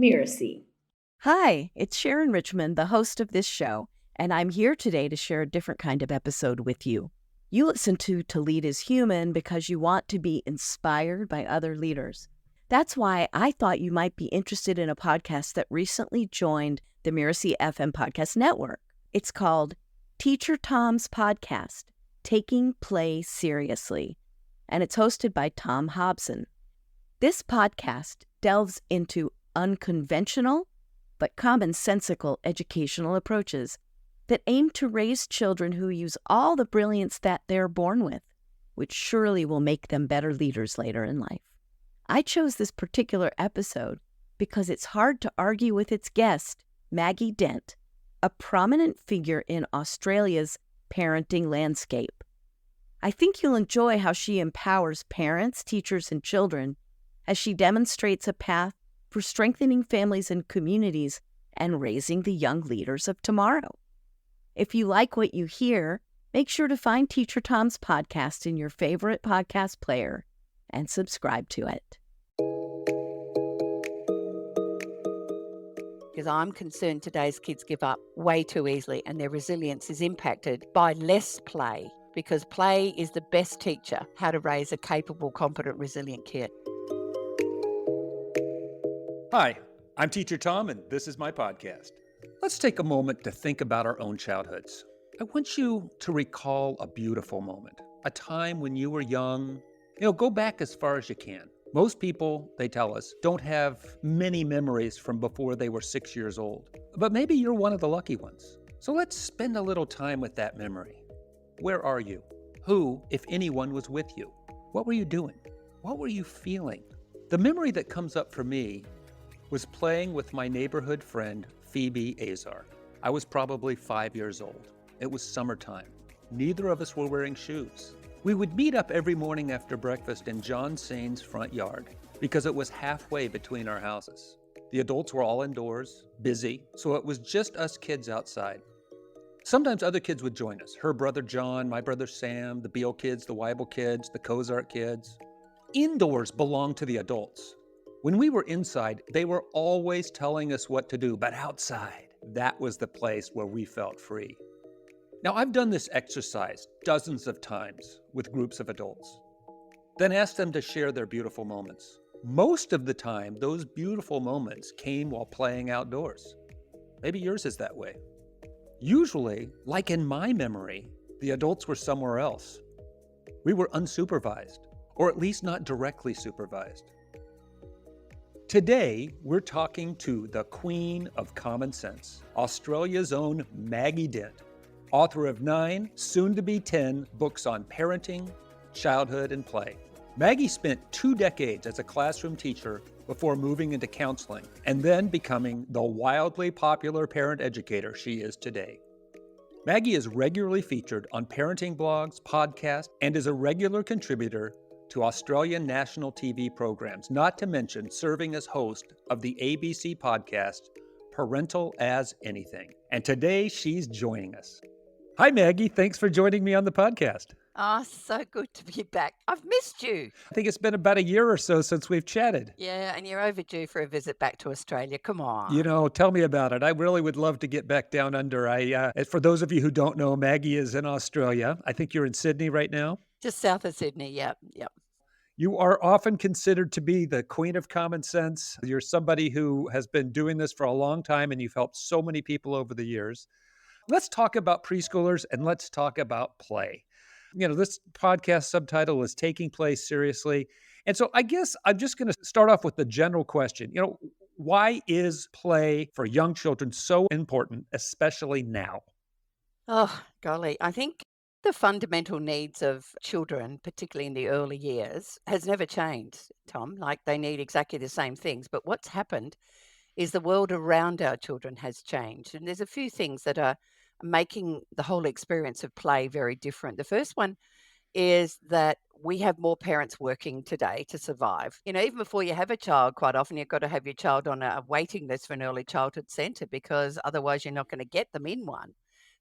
Mirasee. Hi, it's Sharon Richmond, the host of this show, and I'm here today to share a different kind of episode with you. You listen to Lead is Human because you want to be inspired by other leaders. That's why I thought you might be interested in a podcast that recently joined the Mirasee FM podcast network. It's called Teacher Tom's Podcast, Taking Play Seriously, and it's hosted by Tom Hobson. This podcast delves into unconventional but commonsensical educational approaches that aim to raise children who use all the brilliance that they're born with, which surely will make them better leaders later in life. I chose this particular episode because it's hard to argue with its guest, Maggie Dent, a prominent figure in Australia's parenting landscape. I think you'll enjoy how she empowers parents, teachers, and children as she demonstrates a path for strengthening families and communities and raising the young leaders of tomorrow. If you like what you hear, make sure to find Teacher Tom's podcast in your favorite podcast player and subscribe to it. Because I'm concerned today's kids give up way too easily and their resilience is impacted by less play, because play is the best teacher how to raise a capable, competent, resilient kid. Hi, I'm Teacher Tom, and this is my podcast. Let's take a moment to think about our own childhoods. I want you to recall a beautiful moment, a time when you were young. Go back as far as you can. Most people, they tell us, don't have many memories from before they were 6 years old. But maybe you're one of the lucky ones. So let's spend a little time with that memory. Where are you? Who, if anyone, was with you? What were you doing? What were you feeling? The memory that comes up for me was playing with my neighborhood friend, Phoebe Azar. I was probably 5 years old. It was summertime. Neither of us were wearing shoes. We would meet up every morning after breakfast in John Sane's front yard because it was halfway between our houses. The adults were all indoors, busy, so it was just us kids outside. Sometimes other kids would join us. Her brother John, my brother Sam, the Beal kids, the Weibel kids, the Cozart kids. Indoors belonged to the adults. When we were inside, they were always telling us what to do, but outside, that was the place where we felt free. Now, I've done this exercise dozens of times with groups of adults, then asked them to share their beautiful moments. Most of the time, those beautiful moments came while playing outdoors. Maybe yours is that way. Usually, like in my memory, the adults were somewhere else. We were unsupervised, or at least not directly supervised. Today, we're talking to the Queen of Common Sense, Australia's own Maggie Dent, author of 9, soon-to-be 10, books on parenting, childhood, and play. Maggie spent 2 decades as a classroom teacher before moving into counseling and then becoming the wildly popular parent educator she is today. Maggie is regularly featured on parenting blogs, podcasts, and is a regular contributor to Australian national TV programs, not to mention serving as host of the ABC podcast, Parental as Anything. And today she's joining us. Hi, Maggie. Thanks for joining me on the podcast. Oh, so good to be back. I've missed you. I think it's been about a year or so since we've chatted. Yeah, and you're overdue for a visit back to Australia. Come on. Tell me about it. I really would love to get back down under. For those of you who don't know, Maggie is in Australia. I think you're in Sydney right now. Just south of Sydney, yep. You are often considered to be the queen of common sense. You're somebody who has been doing this for a long time, and you've helped so many people over the years. Let's talk about preschoolers, and let's talk about play. This podcast subtitle is Taking Play Seriously. And so I guess I'm just going to start off with the general question. Why is play for young children so important, especially now? Oh, golly. I think the fundamental needs of children, particularly in the early years, has never changed, Tom. Like, they need exactly the same things. But what's happened is the world around our children has changed. And there's a few things that are making the whole experience of play very different. The first one is that we have more parents working today to survive. Even before you have a child, quite often you've got to have your child on a waiting list for an early childhood centre, because otherwise you're not going to get them in one.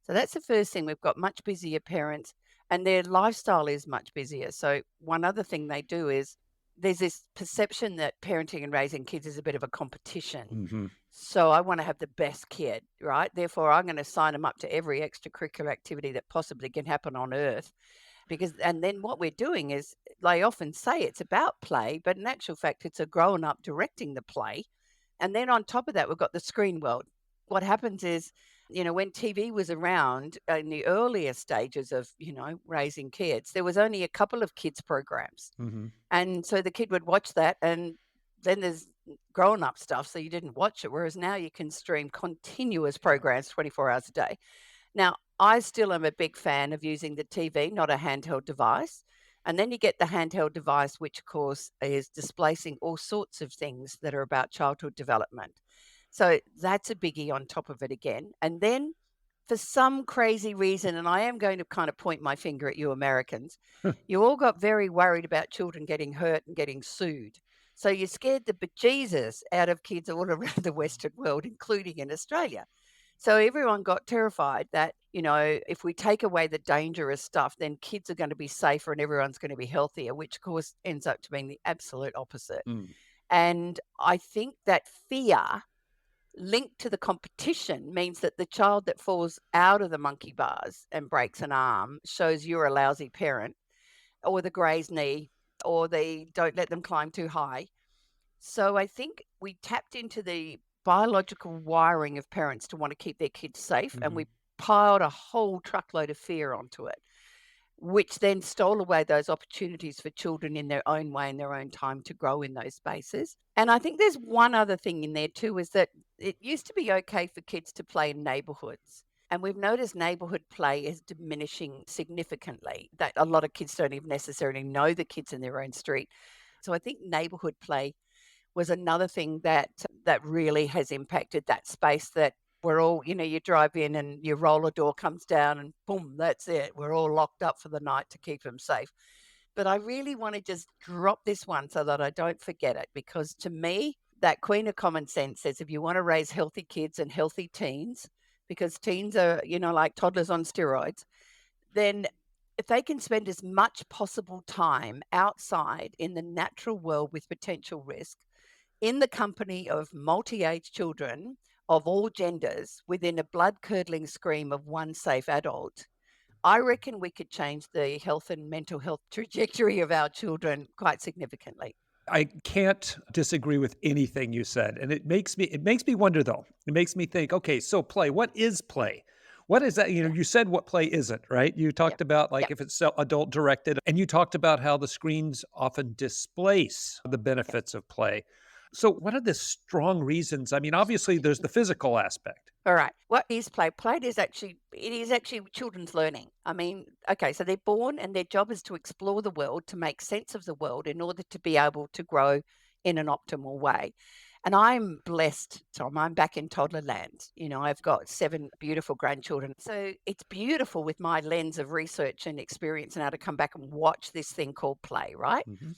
So that's the first thing. We've got much busier parents and their lifestyle is much busier. So one other thing they do is there's this perception that parenting and raising kids is a bit of a competition. Mm-hmm. So I want to have the best kid, right? Therefore, I'm going to sign them up to every extracurricular activity that possibly can happen on earth. And then what we're doing is, they often say it's about play, but in actual fact, it's a grown up directing the play. And then on top of that, we've got the screen world. What happens is, when TV was around in the earlier stages of, raising kids, there was only a couple of kids programs. Mm-hmm. And so the kid would watch that, and then there's grown up stuff. So you didn't watch it. Whereas now you can stream continuous programs 24 hours a day. Now, I still am a big fan of using the TV, not a handheld device. And then you get the handheld device, which of course is displacing all sorts of things that are about childhood development. So that's a biggie on top of it again. And then for some crazy reason, and I am going to kind of point my finger at you Americans, you all got very worried about children getting hurt and getting sued. So you scared the bejesus out of kids all around the Western world, including in Australia. So everyone got terrified that, if we take away the dangerous stuff, then kids are going to be safer and everyone's going to be healthier, which of course ends up to being the absolute opposite. Mm. And I think that fear linked to the competition means that the child that falls out of the monkey bars and breaks an arm shows you're a lousy parent, or the grazed knee, or the don't let them climb too high. So I think we tapped into the biological wiring of parents to want to keep their kids safe, and we piled a whole truckload of fear onto it, which then stole away those opportunities for children in their own way, in their own time, to grow in those spaces. And I think there's one other thing in there too, is that it used to be okay for kids to play in neighborhoods. And we've noticed neighborhood play is diminishing significantly, that a lot of kids don't even necessarily know the kids in their own street. So I think neighborhood play was another thing that really has impacted that space, that we're all, you drive in and your roller door comes down and boom, that's it. We're all locked up for the night to keep them safe. But I really want to just drop this one so that I don't forget it, because to me, that queen of common sense says if you want to raise healthy kids and healthy teens, because teens are, like toddlers on steroids, then if they can spend as much possible time outside in the natural world with potential risk, in the company of multi-age children of all genders, within a blood-curdling scream of one safe adult, I reckon we could change the health and mental health trajectory of our children quite significantly. I can't disagree with anything you said. And it makes me wonder, though. It makes me think, okay, so play. What is play? What is that? You said what play isn't, right? You talked about if it's adult directed, and you talked about how the screens often displace the benefits of play. So what are the strong reasons? I mean, obviously there's the physical aspect. All right. What is play? Play is actually children's learning. I mean, okay, so they're born and their job is to explore the world, to make sense of the world in order to be able to grow in an optimal way. And I'm blessed, Tom. I'm back in toddler land. I've got 7 beautiful grandchildren. So it's beautiful with my lens of research and experience and how to come back and watch this thing called play, right? Mm-hmm.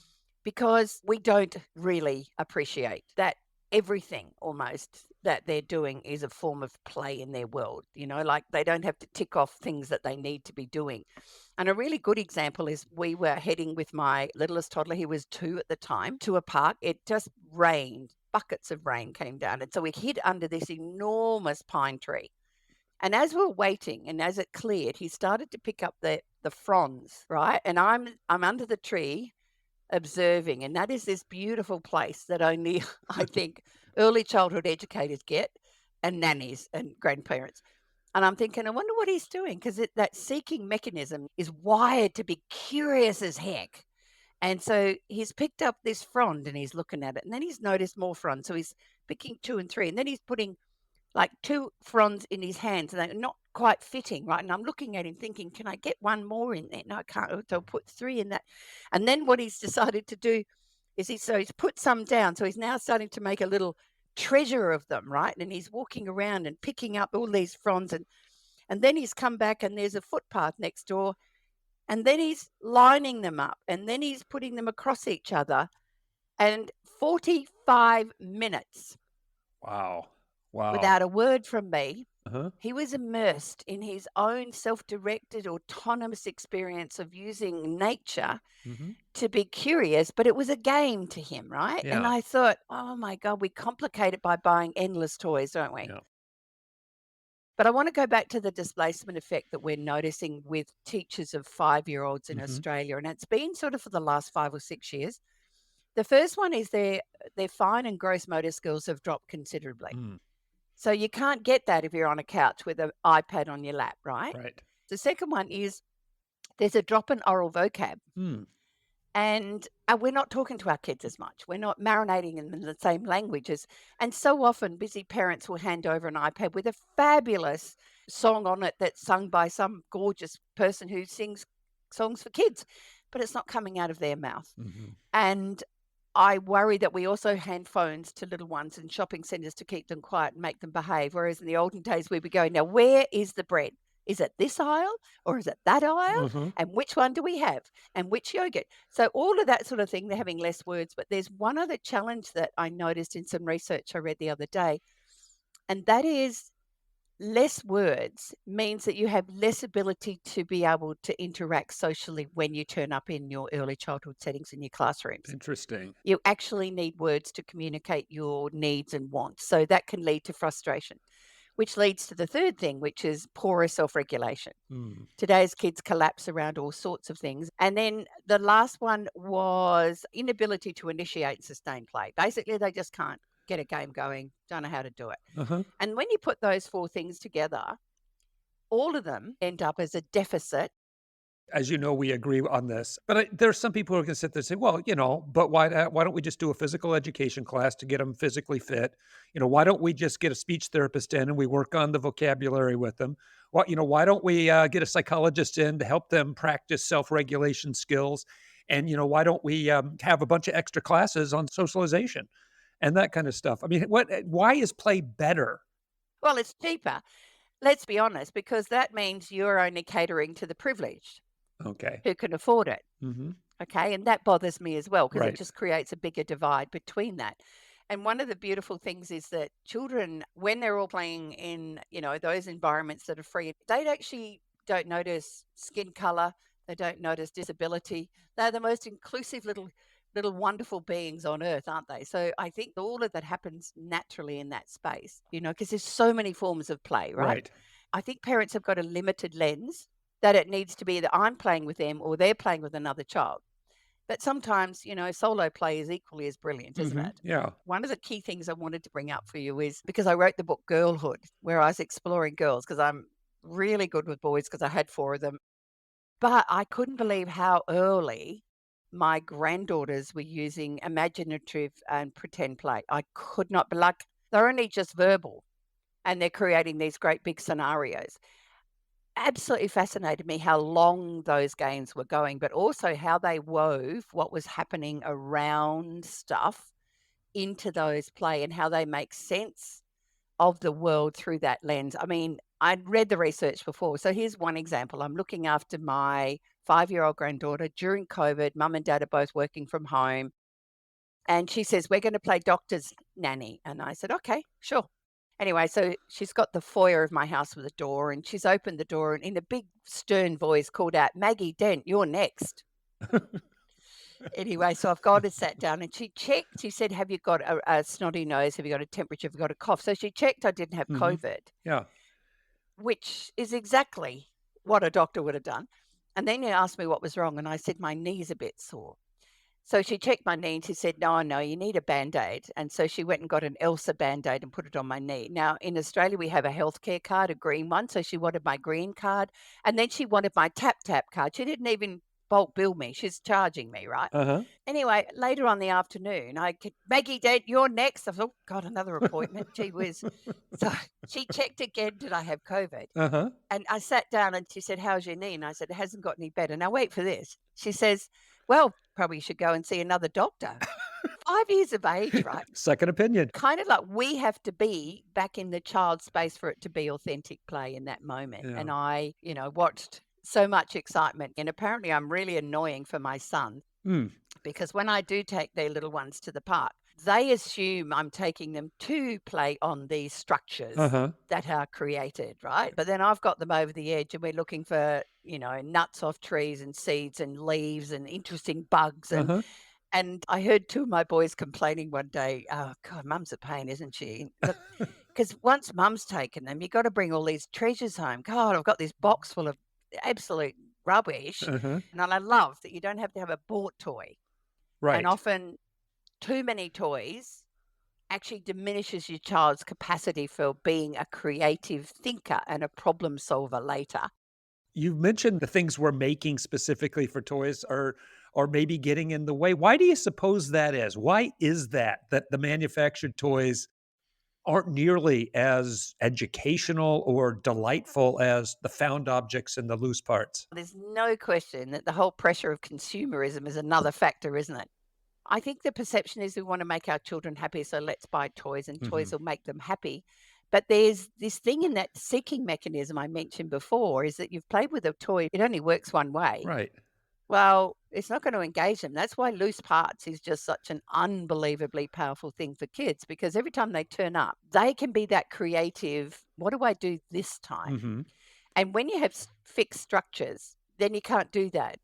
Because we don't really appreciate that everything almost that they're doing is a form of play in their world. Like they don't have to tick off things that they need to be doing. And a really good example is we were heading with my littlest toddler, he was 2 at the time, to a park. It just rained, buckets of rain came down. And so we hid under this enormous pine tree. And as we were waiting and as it cleared, he started to pick up the fronds, right? And I'm under the tree observing, and that is this beautiful place that only I think early childhood educators get, and nannies and grandparents. And I'm thinking, I wonder what he's doing, because that seeking mechanism is wired to be curious as heck. And so he's picked up this frond and he's looking at it, and then he's noticed more fronds, so he's picking 2 and 3, and then he's putting like 2 fronds in his hands, and they're not quite fitting, right? And I'm looking at him thinking, can I get 1 more in there? No, I can't. So I'll put 3 in that. And then what he's decided to do is he's put some down. So he's now starting to make a little treasure of them, right? And he's walking around and picking up all these fronds. And then he's come back and there's a footpath next door. And then he's lining them up. And then he's putting them across each other. And 45 minutes. Wow. Without a word from me, Uh-huh. He was immersed in his own self-directed, autonomous experience of using nature Mm-hmm. to be curious, but it was a game to him, right? And Yeah. I thought, oh my God, we complicate it by buying endless toys, don't we? Yeah. But I want to go back to the displacement effect that we're noticing with teachers of 5-year-olds in Mm-hmm. Australia. And it's been sort of for the last 5 or 6 years. The first one is their fine and gross motor skills have dropped considerably. Mm. So you can't get that if you're on a couch with an iPad on your lap, right? Right. The second one is there's a drop in oral vocab. Mm. And we're not talking to our kids as much. We're not marinating in the same languages. And so often, busy parents will hand over an iPad with a fabulous song on it that's sung by some gorgeous person who sings songs for kids, but it's not coming out of their mouth. Mm-hmm. And I worry that we also hand phones to little ones in shopping centres to keep them quiet and make them behave. Whereas in the olden days, we'd be going, now, where is the bread? Is it this aisle or is it that aisle? Mm-hmm. And which one do we have? And which yogurt? So all of that sort of thing, they're having less words. But there's one other challenge that I noticed in some research I read the other day, and that is less words means that you have less ability to be able to interact socially when you turn up in your early childhood settings in your classrooms. Interesting. You actually need words to communicate your needs and wants. So that can lead to frustration, which leads to the third thing, which is poorer self-regulation. Mm. Today's kids collapse around all sorts of things. And then the last one was inability to initiate and sustain play. Basically, they just can't get a game going, don't know how to do it. Uh-huh. And when you put those four things together, all of them end up as a deficit. As you know, we agree on this. But there's some people who can sit there and say, well, but why don't we just do a physical education class to get them physically fit? Why don't we just get a speech therapist in and we work on the vocabulary with them? Why don't we get a psychologist in to help them practice self-regulation skills? And, why don't we have a bunch of extra classes on socialization and that kind of stuff? I mean, why is play better? Well, it's cheaper. Let's be honest, because that means you're only catering to the privileged Okay. who can afford it. Mm-hmm. Okay. And that bothers me as well, because Right. it just creates a bigger divide between that. And one of the beautiful things is that children, when they're all playing in, those environments that are free, they actually don't notice skin color. They don't notice disability. They're the most inclusive little wonderful beings on earth, aren't they? So I think all of that happens naturally in that space, because there's so many forms of play, right? Right. I think parents have got a limited lens that it needs to be that I'm playing with them or they're playing with another child. But sometimes, solo play is equally as brilliant, isn't Mm-hmm. it? Yeah. One of the key things I wanted to bring up for you is because I wrote the book Girlhood, where I was exploring girls, because I'm really good with boys because I had 4 of them. But I couldn't believe how early my granddaughters were using imaginative and pretend play. I could not, but like they're only just verbal and they're creating these great big scenarios. Absolutely fascinated me how long those games were going, but also how they wove what was happening around stuff into those play and how they make sense of the world through that lens. I mean, I'd read the research before. So here's one example. I'm looking after my 5-year-old granddaughter during COVID. Mum and dad are both working from home. And she says, we're going to play doctor's nanny. And I said, okay, sure. Anyway, so she's got the foyer of my house with a door, and she's opened the door and in a big stern voice called out, Maggie Dent, you're next. Anyway, so I've gone and sat down and she checked. She said, have you got a snotty nose? Have you got a temperature? Have you got a cough? So she checked I didn't have Mhm. COVID, Yeah. which is exactly what a doctor would have done. And then he asked me what was wrong. And I said, my knee's a bit sore. So she checked my knee and she said, no, you need a Band-Aid. And so she went and got an Elsa Band-Aid and put it on my knee. Now, in Australia, we have a healthcare card, a green one. So she wanted my green card. And then she wanted my tap card. She didn't even bulk bill me. She's charging me, right? Uh-huh. Anyway, later on the afternoon, Maggie Dent, you're next. I thought, oh, God, another appointment. Gee whiz. So she checked again, did I have COVID? Uh-huh. And I sat down and she said, how's your knee? And I said, it hasn't got any better. Now, wait for this. She says, well, probably should go and see another doctor. 5 years of age, right? Second opinion. Kind of like we have to be back in the child space for it to be authentic play in that moment. Yeah. And I, watched so much excitement. And apparently I'm really annoying for my son Mm. because when I do take their little ones to the park, they assume I'm taking them to play on these structures Uh-huh. that are created, right? But then I've got them over the edge and we're looking for, nuts off trees and seeds and leaves and interesting bugs. Uh-huh. And I heard two of my boys complaining one day, oh, God, mum's a pain, isn't she? Look, because once mum's taken them, you've got to bring all these treasures home. God, I've got this box full of absolute rubbish. Uh-huh. And I love that you don't have to have a bought toy. And Right. often too many toys actually diminishes your child's capacity for being a creative thinker and a problem solver later. You've mentioned the things we're making specifically for toys or maybe getting in the way. Why do you suppose that is? Why is that the manufactured toys aren't nearly as educational or delightful as the found objects and the loose parts? There's no question that the whole pressure of consumerism is another factor, isn't it? I think the perception is we want to make our children happy, so let's buy toys and toys Mhm. will make them happy. But there's this thing in that seeking mechanism I mentioned before is that you've played with a toy, it only works one way. Right. Well, it's not going to engage them. That's why loose parts is just such an unbelievably powerful thing for kids because every time they turn up, they can be that creative. What do I do this time? Mhm. And when you have fixed structures, then you can't do that.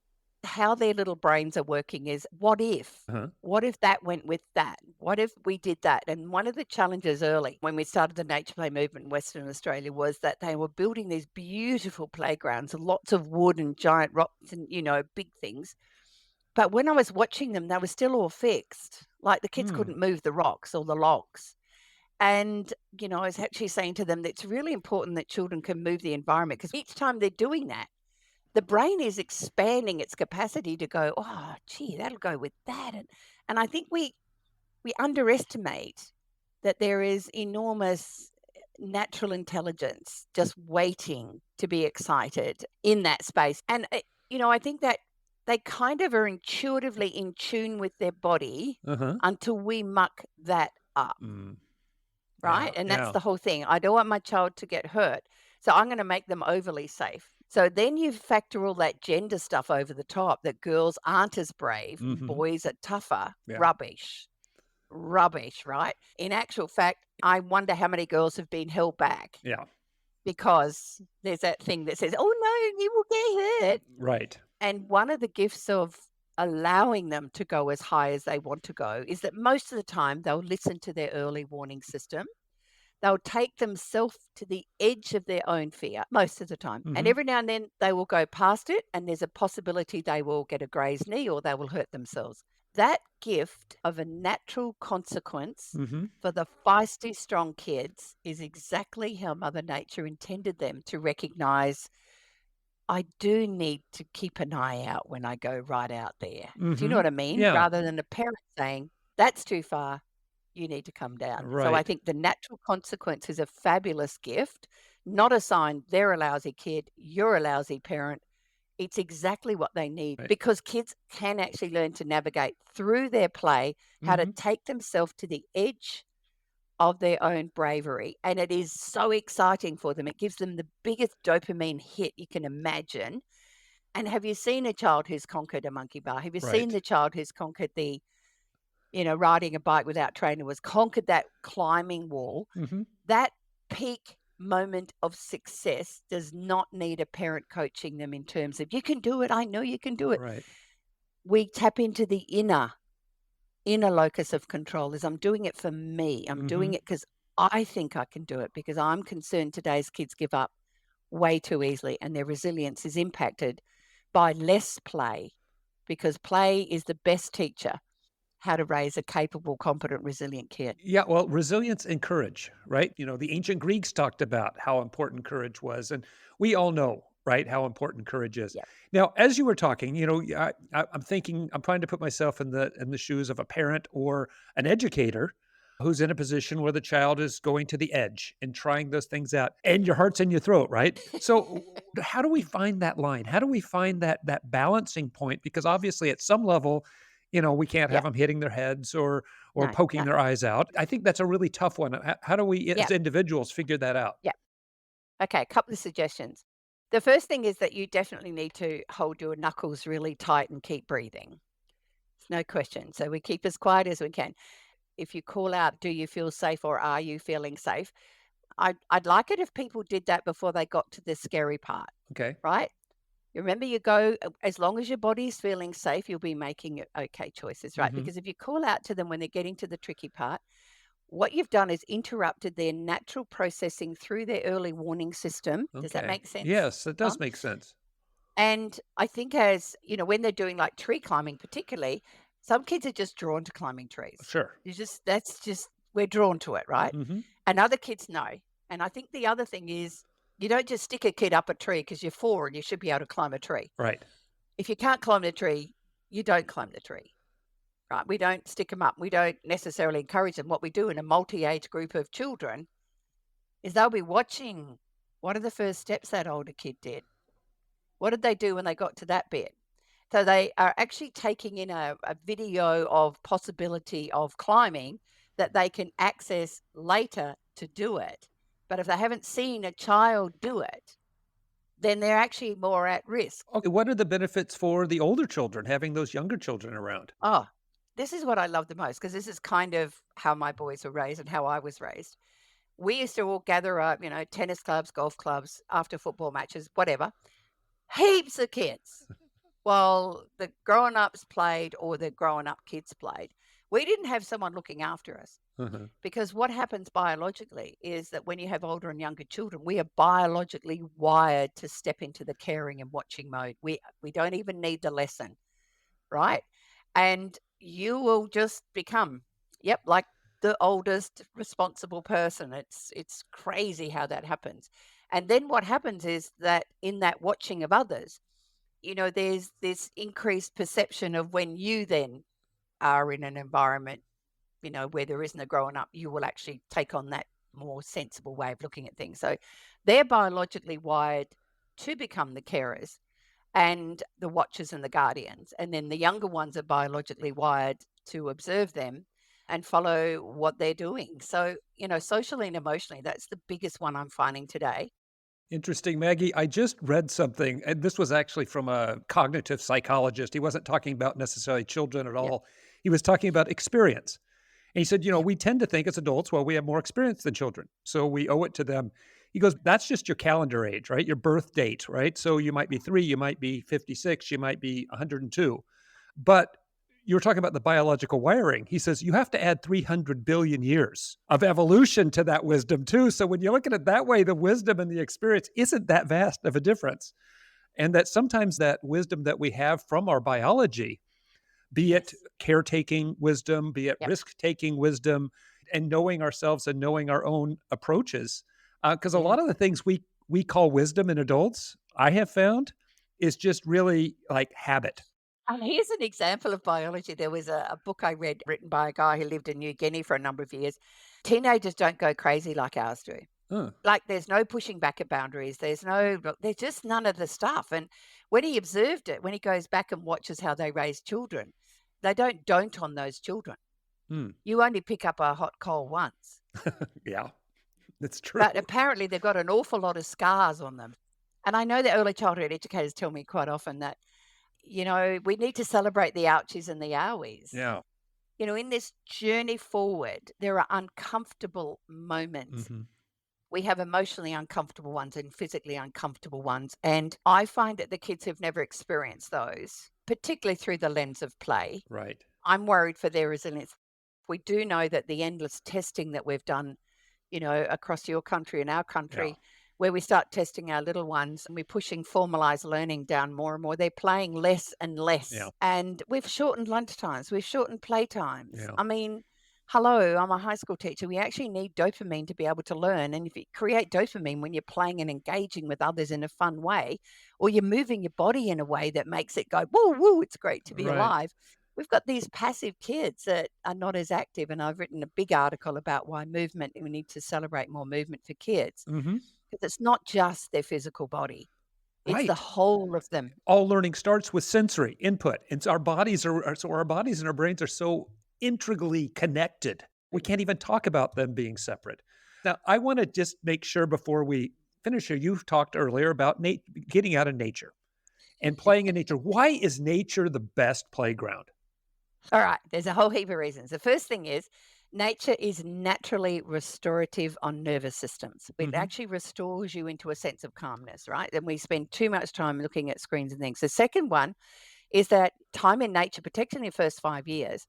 How their little brains are working is what if? Uh-huh. What if that went with that? What if we did that? And one of the challenges early when we started the nature play movement in Western Australia was that they were building these beautiful playgrounds, lots of wood and giant rocks and, big things. But when I was watching them, they were still all fixed. Like the kids Hmm. couldn't move the rocks or the logs. And, I was actually saying to them that it's really important that children can move the environment because each time they're doing that, the brain is expanding its capacity to go, oh, gee, that'll go with that. And I think we underestimate that there is enormous natural intelligence just waiting to be excited in that space. And, I think that they kind of are intuitively in tune with their body Uh-huh. until we muck that up. Mm. Right? Yeah. And that's Yeah. the whole thing. I don't want my child to get hurt. So I'm going to make them overly safe. So then you factor all that gender stuff over the top that girls aren't as brave, Mhm. boys are tougher. Yeah. Rubbish. Rubbish, right? In actual fact, I wonder how many girls have been held back Yeah. because there's that thing that says, oh no, you will get hurt. Right. And one of the gifts of allowing them to go as high as they want to go is that most of the time they'll listen to their early warning system. They'll take themselves to the edge of their own fear most of the time. And Mhm. every now and then they will go past it, and there's a possibility they will get a grazed knee or they will hurt themselves. That gift of a natural consequence Mhm. for the feisty, strong kids is exactly how Mother Nature intended them to recognize I do need to keep an eye out when I go right out there. Do you know Mhm. what I mean? Yeah. Rather than a parent saying, that's too far, you need to come down. So I Right. think the natural consequence is a fabulous gift, not a sign they're a lousy kid, you're a lousy parent. It's exactly what they need Right. because kids can actually learn to navigate through their play, how to Mhm. take themselves to the edge of their own bravery. And it is so exciting for them. It gives them the biggest dopamine hit you can imagine. And have you seen a child who's conquered a monkey bar? Have you seen Right. the child who's conquered the, riding a bike without training was conquered that climbing wall? Mhm. That peak moment of success does not need a parent coaching them in terms of, you can do it. I know you can do it. Right. We tap into the inner locus of control is I'm doing it for me. I'm doing Mhm. it because I think I can do it because I'm concerned today's kids give up way too easily and their resilience is impacted by less play because play is the best teacher how to raise a capable, competent, resilient kid. Yeah, well, resilience and courage, right? The ancient Greeks talked about how important courage was, and we all know, right, how important courage is. Yeah. Now, as you were talking, I'm thinking, I'm trying to put myself in the shoes of a parent or an educator who's in a position where the child is going to the edge and trying those things out, and your heart's in your throat, right? So, how do we find that line? How do we find that balancing point? Because obviously, at some level, we can't Yeah. have them hitting their heads or No, poking no. their eyes out. I think that's a really tough one. How do we, Yeah. as individuals, figure that out? Yeah. Okay. A couple of suggestions. The first thing is that you definitely need to hold your knuckles really tight and keep breathing. It's no question. So we keep as quiet as we can. if you call out, do you feel safe or are you feeling safe? I'd like it if people did that before they got to the scary part, Okay. right? Remember, you go, as long as your body's feeling safe, you'll be making okay choices, right? Mm-hmm. Because if you call out to them when they're getting to the tricky part, what you've done is interrupted their natural processing through their early warning system. Does that Okay. make sense, Yes, that does Tom? make sense. And I think as, when they're doing like tree climbing particularly, some kids are just drawn to climbing trees. Sure. We're drawn to it, right? Mm-hmm. And other kids know. And I think the other thing is you don't just stick a kid up a tree because you're 4 and you should be able to climb a tree. Right. If you can't climb the tree, you don't climb the tree, right? We don't stick them up. We don't necessarily encourage them. What we do in a multi-age group of children is they'll be watching what are the first steps that older kid did. What did they do when they got to that bit? So they are actually taking in a video of possibility of climbing that they can access later to do it. But if they haven't seen a child do it, then they're actually more at risk. Okay. What are the benefits for the older children having those younger children around? Oh, this is what I love the most because this is kind of how my boys were raised and how I was raised. We used to all gather up, tennis clubs, golf clubs, after football matches, whatever. Heaps of kids. While the grown-ups played or the grown-up kids played, we didn't have someone looking after us. Uh-huh. Because what happens biologically is that when you have older and younger children, we are biologically wired to step into the caring and watching mode. We don't even need the lesson, right? And you will just become, like the oldest responsible person. It's crazy how that happens. And then what happens is that in that watching of others, there's this increased perception of when you then are in an environment, where there isn't a growing up, you will actually take on that more sensible way of looking at things. So they're biologically wired to become the carers and the watchers and the guardians. And then the younger ones are biologically wired to observe them and follow what they're doing. So, socially and emotionally, that's the biggest one I'm finding today. Interesting, Maggie. I just read something, and this was actually from a cognitive psychologist. He wasn't talking about necessarily children at Yep. all. He was talking about experience. And he said, Yep. we tend to think as adults, well, we have more experience than children. So we owe it to them. He goes, that's just your calendar age, right? Your birth date, right? So you might be 3, you might be 56, you might be 102. But you were talking about the biological wiring. He says you have to add 300 billion years of evolution to that wisdom too. So when you look at it that way, the wisdom and the experience isn't that vast of a difference. And that sometimes that wisdom that we have from our biology, be it caretaking wisdom, be it Yep. risk-taking wisdom, and knowing ourselves and knowing our own approaches. Because a lot of the things we call wisdom in adults, I have found, is just really like habit. And here's an example of biology. There was a book I read written by a guy who lived in New Guinea for a number of years. Teenagers don't go crazy like ours do. Huh. Like there's no pushing back at boundaries. There's just none of the stuff. And when he observed it, when he goes back and watches how they raise children, they don't on those children. Hmm. You only pick up a hot coal once. Yeah, that's true. But apparently they've got an awful lot of scars on them. And I know that early childhood educators tell me quite often that, we need to celebrate the ouchies and the owies. Yeah. In this journey forward, there are uncomfortable moments. Mm-hmm. We have emotionally uncomfortable ones and physically uncomfortable ones. And I find that the kids who've never experienced those, particularly through the lens of play, Right. I'm worried for their resilience. We do know that the endless testing that we've done, across your country and our country, where we start testing our little ones and we're pushing formalized learning down more and more, they're playing less and less. Yeah. And we've shortened lunch times, we've shortened play times. Yeah. I mean, hello, I'm a high school teacher. We actually need dopamine to be able to learn. And if you create dopamine when you're playing and engaging with others in a fun way, or you're moving your body in a way that makes it go, woo, woo, it's great to be Right. alive. We've got these passive kids that are not as active. And I've written a big article about why we need to celebrate more movement for kids. Mm-hmm. Because it's not just their physical body. It's Right. the whole of them. All learning starts with sensory input. And so our bodies and our brains are so integrally connected. We can't even talk about them being separate. Now, I want to just make sure before we finish here, you've talked earlier about getting out of nature and playing in nature. Why is nature the best playground? All right. There's a whole heap of reasons. The first thing is Nature is naturally restorative on nervous systems. It Hmm. actually restores you into a sense of calmness, right? And we spend too much time looking at screens and things. The second one is that time in nature, particularly in the first 5 years,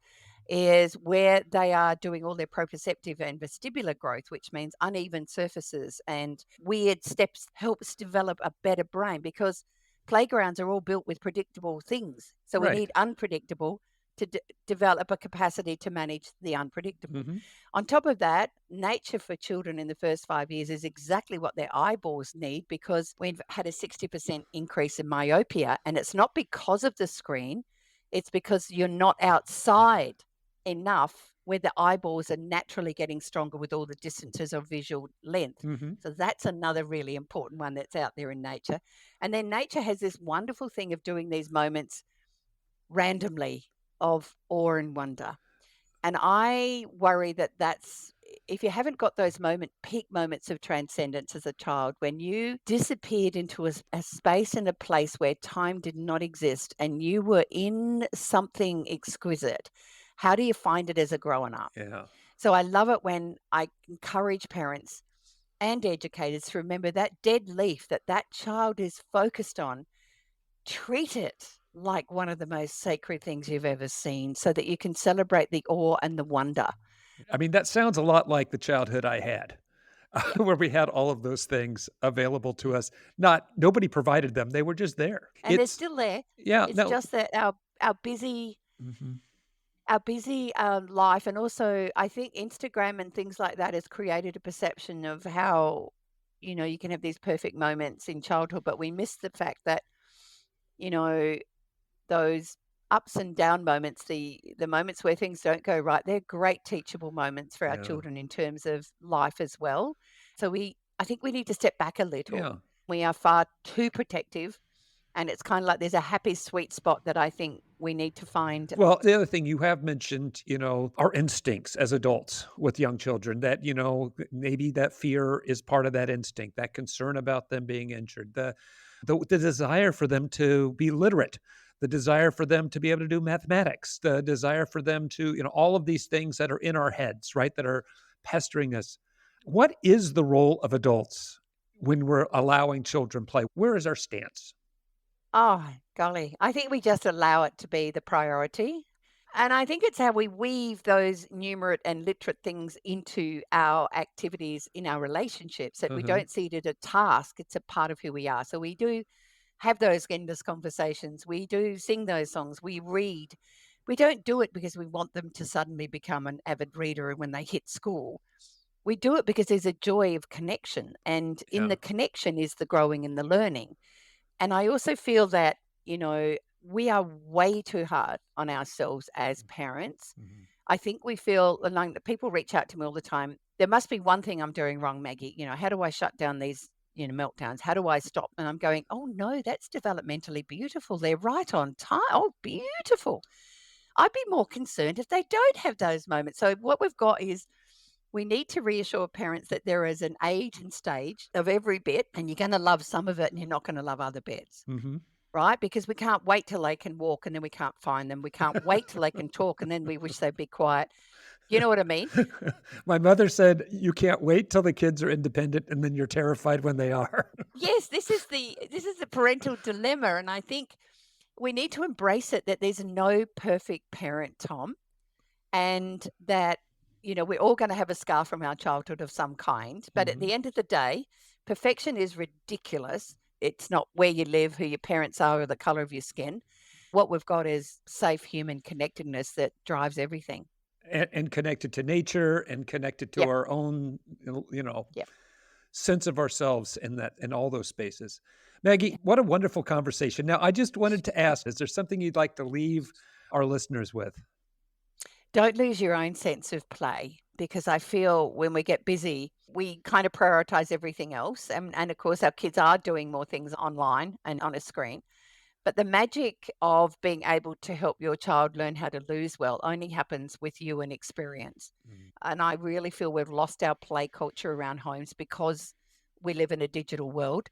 is where they are doing all their proprioceptive and vestibular growth, which means uneven surfaces and weird steps helps develop a better brain because playgrounds are all built with predictable things. So we Right. need unpredictable to develop a capacity to manage the unpredictable. Hmm. On top of that, nature for children in the first 5 years is exactly what their eyeballs need because we've had a 60% increase in myopia. And it's not because of the screen, it's because you're not outside enough where the eyeballs are naturally getting stronger with all the distances of visual length. Hmm. So that's another really important one that's out there in nature. And then nature has this wonderful thing of doing these moments randomly of awe and wonder. And I worry that that's if you haven't got those peak moments of transcendence as a child, when you disappeared into a space and a place where time did not exist and you were in something exquisite, how do you find it as a grown up? Yeah. So I love it when I encourage parents and educators to remember that dead leaf that that child is focused on. Treat it like one of the most sacred things you've ever seen so that you can celebrate the awe and the wonder. I mean, that sounds a lot like the childhood I had, Yeah. where we had all of those things available to us. Nobody provided them; they were just there. And they're still there. Yeah, It's no. just that our busy Mhm. life, and also I think Instagram and things like that has created a perception of how you can have these perfect moments in childhood, but we miss the fact that you know those ups and down moments, the moments where things don't go right, they're great teachable moments for our Yeah, children in terms of life as well. So I think we need to step back a little. yeah. We are far too protective, and it's kind of like there's a happy sweet spot that I think we need to find. Well, the other thing you have mentioned, our instincts as adults with young children, that, maybe that fear is part of that instinct, that concern about them being injured, the desire for them to be literate, the desire for them to be able to do mathematics, the desire for them to, all of these things that are in our heads, right, that are pestering us. What is the role of adults when we're allowing children play? Where is our stance? Oh, golly. I think we just allow it to be the priority. And I think it's how we weave those numerate and literate things into our activities in our relationships that we Uh-huh. don't see it as a task. It's a part of who we are. So we do have those endless conversations. We do sing those songs. We read. We don't do it because we want them to suddenly become an avid reader when they hit school. We do it because there's a joy of connection. And in Yeah. the connection is the growing and the learning. And I also feel that, we are way too hard on ourselves as parents. Mhm. I think we feel, and like, people reach out to me all the time. There must be one thing I'm doing wrong, Maggie. How do I shut down these, meltdowns? How do I stop? And I'm going, oh no, that's developmentally beautiful. They're right on time. Oh, beautiful. I'd be more concerned if they don't have those moments. So what we've got is we need to reassure parents that there is an age and stage of every bit, and you're going to love some of it and you're not going to love other bits, Mhm. right? Because we can't wait till they can walk and then we can't find them. We can't wait till they can talk and then we wish they'd be quiet. You know what I mean? My mother said, "You can't wait till the kids are independent, and then you're terrified when they are." Yes, this is the parental dilemma, and I think we need to embrace it that there's no perfect parent, Tom, and that we're all going to have a scar from our childhood of some kind, but at Mhm. the end of the day, perfection is ridiculous. It's not where you live, who your parents are, or the color of your skin. What we've got is safe human connectedness that drives everything. And connected to nature and connected to Yep. our own, Yep. sense of ourselves in all those spaces. Maggie, Yep. what a wonderful conversation. Now, I just wanted to ask, is there something you'd like to leave our listeners with? Don't lose your own sense of play, because I feel when we get busy, we kind of prioritize everything else. And of course, our kids are doing more things online and on a screen. But the magic of being able to help your child learn how to lose well only happens with you and experience. Mm. And I really feel we've lost our play culture around homes because we live in a digital world.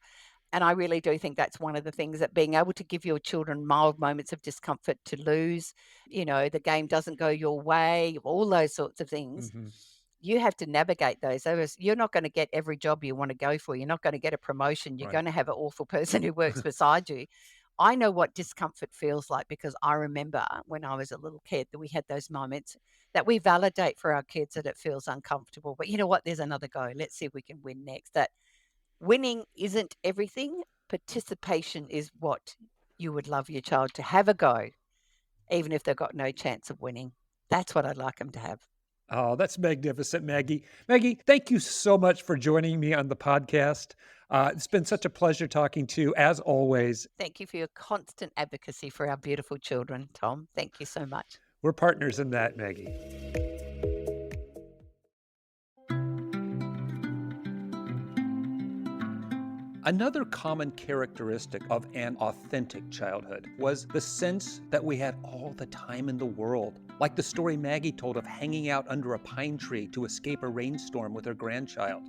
And I really do think that's one of the things, that being able to give your children mild moments of discomfort to lose, the game doesn't go your way, all those sorts of things. Mhm. You have to navigate those. You're not going to get every job you want to go for. You're not going to get a promotion. You're Right. going to have an awful person who works beside you. I know what discomfort feels like, because I remember when I was a little kid that we had those moments that we validate for our kids that it feels uncomfortable. But you know what? There's another go. Let's see if we can win next. That winning isn't everything. Participation is what you would love your child to have a go, even if they've got no chance of winning. That's what I'd like them to have. Oh, that's magnificent, Maggie. Maggie, thank you so much for joining me on the podcast. It's been such a pleasure talking to you, as always. Thank you for your constant advocacy for our beautiful children, Tom. Thank you so much. We're partners in that, Maggie. Another common characteristic of an authentic childhood was the sense that we had all the time in the world, like the story Maggie told of hanging out under a pine tree to escape a rainstorm with her grandchild.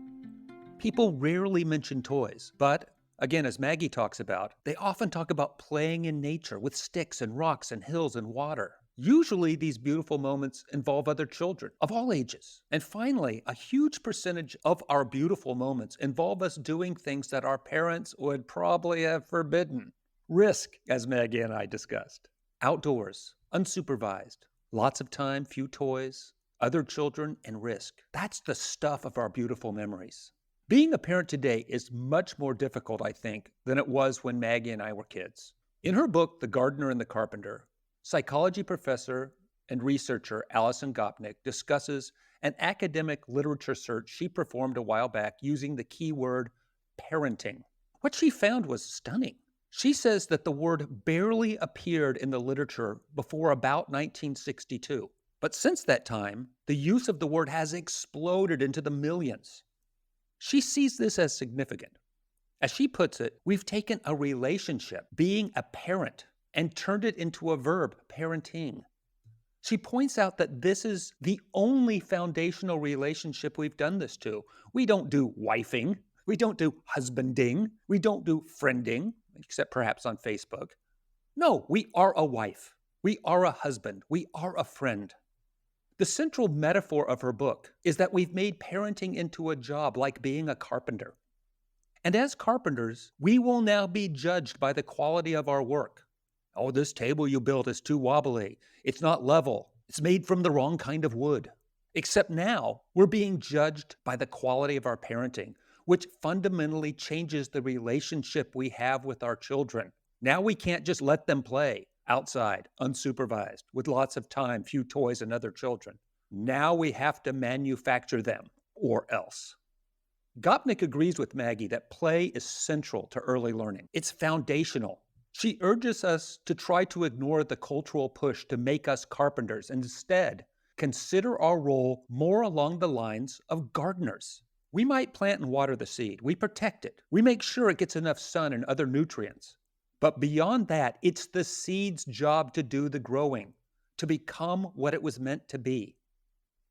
People rarely mention toys, but again, as Maggie talks about, they often talk about playing in nature with sticks and rocks and hills and water. Usually, these beautiful moments involve other children of all ages. And finally, a huge percentage of our beautiful moments involve us doing things that our parents would probably have forbidden. Risk, as Maggie and I discussed. Outdoors, unsupervised, lots of time, few toys, other children, and risk. That's the stuff of our beautiful memories. Being a parent today is much more difficult, I think, than it was when Maggie and I were kids. In her book, The Gardener and the Carpenter, psychology professor and researcher Alison Gopnik discusses an academic literature search she performed a while back using the keyword parenting. What she found was stunning. She says that the word barely appeared in the literature before about 1962. But since that time, the use of the word has exploded into the millions. She sees this as significant. As she puts it, we've taken a relationship, being a parent, and turned it into a verb, parenting. She points out that this is the only foundational relationship we've done this to. We don't do wifing. We don't do husbanding. We don't do friending, except perhaps on Facebook. No, we are a wife. We are a husband. We are a friend. The central metaphor of her book is that we've made parenting into a job like being a carpenter. And as carpenters, we will now be judged by the quality of our work. Oh, this table you built is too wobbly. It's not level. It's made from the wrong kind of wood. Except now, we're being judged by the quality of our parenting, which fundamentally changes the relationship we have with our children. Now we can't just let them play outside, unsupervised, with lots of time, few toys, and other children. Now we have to manufacture them, or else. Gopnik agrees with Maggie that play is central to early learning. It's foundational. She urges us to try to ignore the cultural push to make us carpenters and instead consider our role more along the lines of gardeners. We might plant and water the seed. We protect it. We make sure it gets enough sun and other nutrients. But beyond that, it's the seed's job to do the growing, to become what it was meant to be.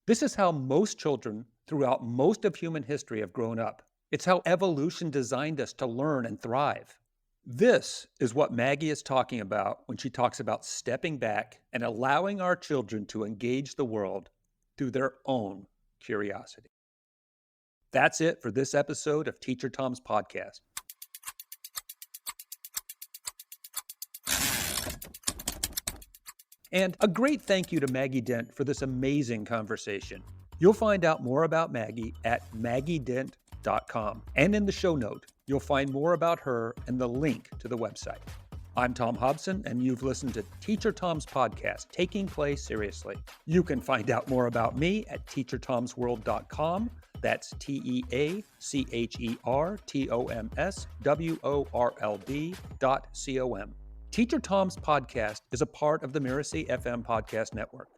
This is how most children throughout most of human history have grown up. It's how evolution designed us to learn and thrive. This is what Maggie is talking about when she talks about stepping back and allowing our children to engage the world through their own curiosity. That's it for this episode of Teacher Tom's podcast. And a great thank you to Maggie Dent for this amazing conversation. You'll find out more about Maggie at maggiedent.com. And in the show note, you'll find more about her and the link to the website. I'm Tom Hobson, and you've listened to Teacher Tom's podcast, Taking Play Seriously. You can find out more about me at teachertomsworld.com. That's teachertomsworld.com. Teacher Tom's podcast is a part of the Mirasee FM podcast network,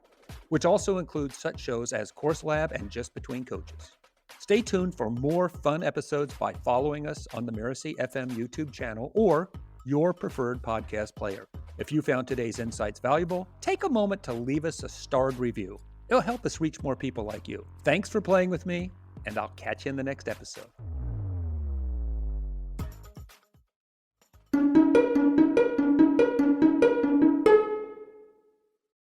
which also includes such shows as Course Lab and Just Between Coaches. Stay tuned for more fun episodes by following us on the Mirasee FM YouTube channel or your preferred podcast player. If you found today's insights valuable, take a moment to leave us a starred review. It'll help us reach more people like you. Thanks for playing with me, and I'll catch you in the next episode.